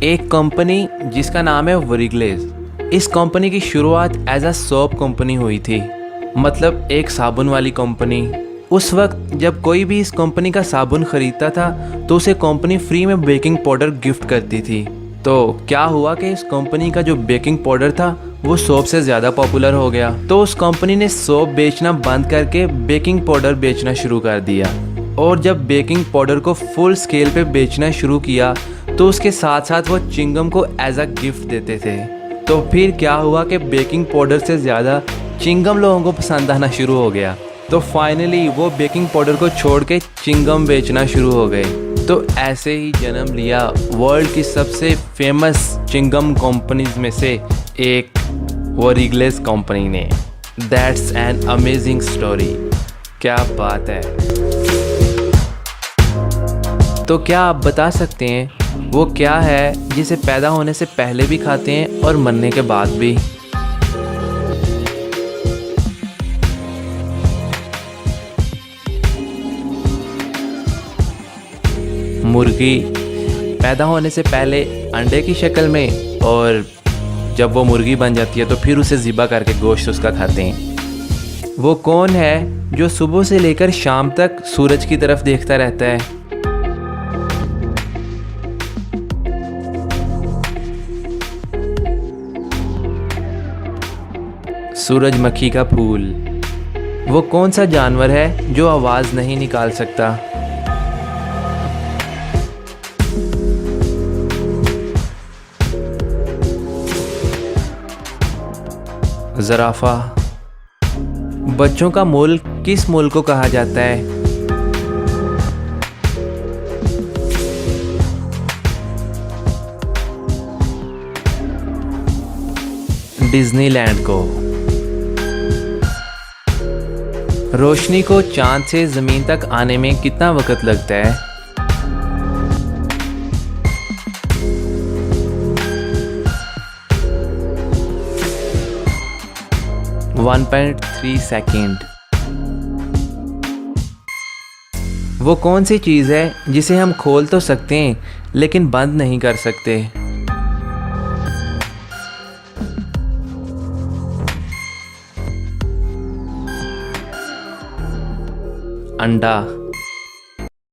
एक कंपनी जिसका नाम है वरिग्लेज। इस कंपनी की शुरुआत एज अ सोप कंपनी हुई थी, मतलब एक साबुन वाली कंपनी। उस वक्त जब कोई भी इस कंपनी का साबुन खरीदता था तो उसे कंपनी फ्री में बेकिंग पाउडर गिफ्ट करती थी। तो क्या हुआ कि इस कंपनी का जो बेकिंग पाउडर था वो सोप से ज़्यादा पॉपुलर हो गया, तो उस कंपनी ने सोप बेचना बंद करके बेकिंग पाउडर बेचना शुरू कर दिया। और जब बेकिंग पाउडर को फुल स्केल पे बेचना शुरू किया तो उसके साथ साथ वो चिंगम को एज अ गिफ्ट देते थे। तो फिर क्या हुआ कि बेकिंग पाउडर से ज़्यादा चिंगम लोगों को पसंद आना शुरू हो गया। तो फाइनली वो बेकिंग पाउडर को छोड़ के चिंगम बेचना शुरू हो गए। तो ऐसे ही जन्म लिया वर्ल्ड की सबसे फेमस चिंगम कंपनीज में से एक वरिग्लेज कंपनी ने। That's an amazing story. क्या बात है। तो क्या आप बता सकते हैं वो क्या है जिसे पैदा होने से पहले भी खाते हैं और मरने के बाद भी? मुर्गी पैदा होने से पहले अंडे की शक्ल में, और जब वो मुर्गी बन जाती है तो फिर उसे ज़िबा करके गोश्त उसका खाते हैं। वो कौन है जो सुबह से लेकर शाम तक सूरज की तरफ देखता रहता है? सूरजमुखी का फूल। वो कौन सा जानवर है जो आवाज़ नहीं निकाल सकता? ज़राफ़ा। बच्चों का मुल्क किस मुल्क को कहा जाता है? डिज्नीलैंड को। रोशनी को चांद से ज़मीन तक आने में कितना वक्त लगता है? 1.3 सेकेंड। वो कौन सी चीज़ है जिसे हम खोल तो सकते हैं लेकिन बंद नहीं कर सकते? अंडा।